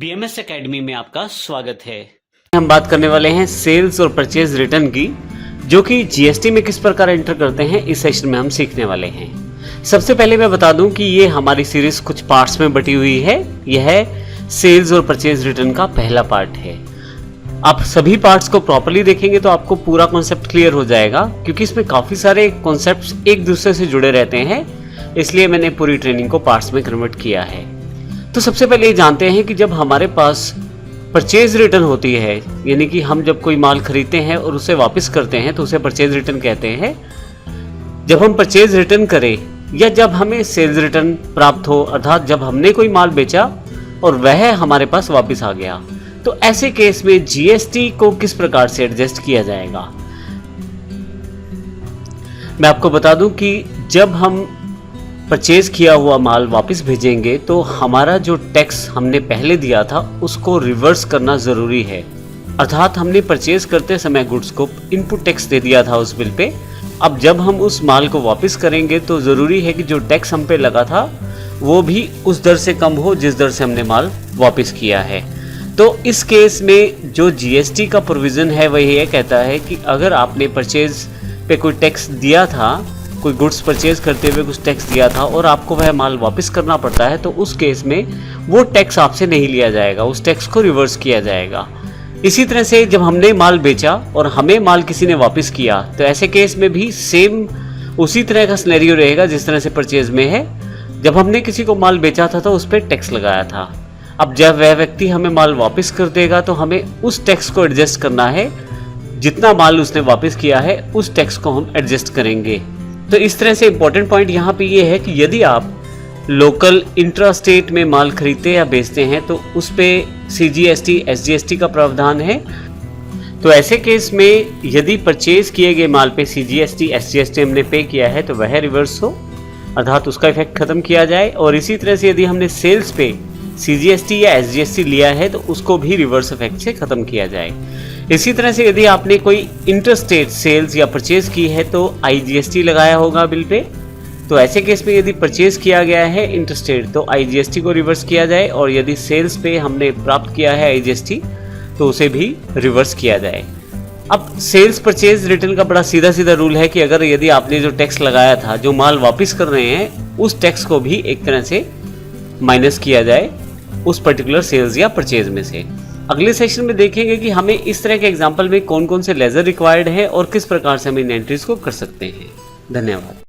BMS academy में आपका स्वागत है। हम बात करने वाले हैं सेल्स और परचेज रिटर्न की, जो कि जीएसटी में किस प्रकार एंटर करते हैं इस सेशन में हम सीखने वाले हैं। सबसे पहले मैं बता दूं कि ये हमारी सीरीज कुछ पार्ट्स में बटी हुई है। यह सेल्स और परचेज रिटर्न का पहला पार्ट है। आप सभी पार्ट्स को प्रॉपर्ली देखेंगे तो आपको पूरा कॉन्सेप्ट क्लियर हो जाएगा, क्योंकि इसमें काफ़ी सारे कॉन्सेप्ट्स एक दूसरे से जुड़े रहते हैं, इसलिए मैंने पूरी ट्रेनिंग को पार्ट्स में कन्वर्ट किया है। तो सबसे पहले ये जानते हैं कि जब हमारे पास परचेज रिटर्न होती है, यानी कि हम जब कोई माल खरीदते हैं और उसे वापस करते हैं तो उसे परचेज रिटर्न कहते हैं। जब हम परचेज रिटर्न करें या जब हमें सेल्स रिटर्न प्राप्त हो, अर्थात जब हमने कोई माल बेचा और वह हमारे पास वापस आ गया, तो ऐसे केस में जीएसटी को किस प्रकार से एडजस्ट किया जाएगा। मैं आपको बता दूं कि जब हम परचेज किया हुआ माल वापस भेजेंगे तो हमारा जो टैक्स हमने पहले दिया था उसको रिवर्स करना ज़रूरी है। अर्थात हमने परचेज करते समय गुड्स को इनपुट टैक्स दे दिया था उस बिल पे। अब जब हम उस माल को वापस करेंगे तो ज़रूरी है कि जो टैक्स हम पे लगा था वो भी उस दर से कम हो जिस दर से हमने माल वापस किया है। तो इस केस में जो जीएसटी का प्रोविज़न है वह ये कहता है कि अगर आपने परचेज पे कोई टैक्स दिया था, कोई गुड्स परचेज करते हुए कुछ टैक्स दिया था और आपको वह माल वापस करना पड़ता है, तो उस केस में वो टैक्स आपसे नहीं लिया जाएगा, उस टैक्स को रिवर्स किया जाएगा। इसी तरह से जब हमने माल बेचा और हमें माल किसी ने वापस किया, तो ऐसे केस में भी सेम उसी तरह का सिनेरियो रहेगा जिस तरह से परचेज में है। जब हमने किसी को माल बेचा था तो उस पर टैक्स लगाया था। अब जब वह व्यक्ति हमें माल वापस कर देगा तो हमें उस टैक्स को एडजस्ट करना है। जितना माल उसने वापस किया है उस टैक्स को हम एडजस्ट करेंगे। तो इस तरह से इंपॉर्टेंट पॉइंट यहाँ पे ये है कि यदि आप लोकल इंट्रा स्टेट में माल खरीदते या बेचते हैं तो उस पर सीजीएसटी एसजीएसटी का प्रावधान है। तो ऐसे केस में यदि परचेज किए गए माल पे सीजीएसटी एसजीएसटी हमने पे किया है तो वह रिवर्स हो, अर्थात उसका इफेक्ट खत्म किया जाए। और इसी तरह से यदि हमने सेल्स पे सीजीएसटी या एसजीएसटी लिया है तो उसको भी रिवर्स इफेक्ट से खत्म किया जाए। इसी तरह से यदि आपने कोई इंटरस्टेट सेल्स या परचेज की है तो आईजीएसटी लगाया होगा बिल पे। तो ऐसे केस में यदि परचेज किया गया है इंटरस्टेट तो आईजीएसटी को रिवर्स किया जाए, और यदि सेल्स पे हमने प्राप्त किया है आईजीएसटी तो उसे भी रिवर्स किया जाए। अब सेल्स परचेज रिटर्न का बड़ा सीधा सीधा रूल है कि अगर यदि आपने जो टैक्स लगाया था, जो माल वापस कर रहे हैं, उस टैक्स को भी एक तरह से माइनस किया जाए उस पर्टिकुलर सेल्स या परचेज में से। अगले सेशन में देखेंगे कि हमें इस तरह के एग्जाम्पल में कौन कौन से लेजर रिक्वायर्ड है और किस प्रकार से हम इन एंट्रीज को कर सकते हैं। धन्यवाद।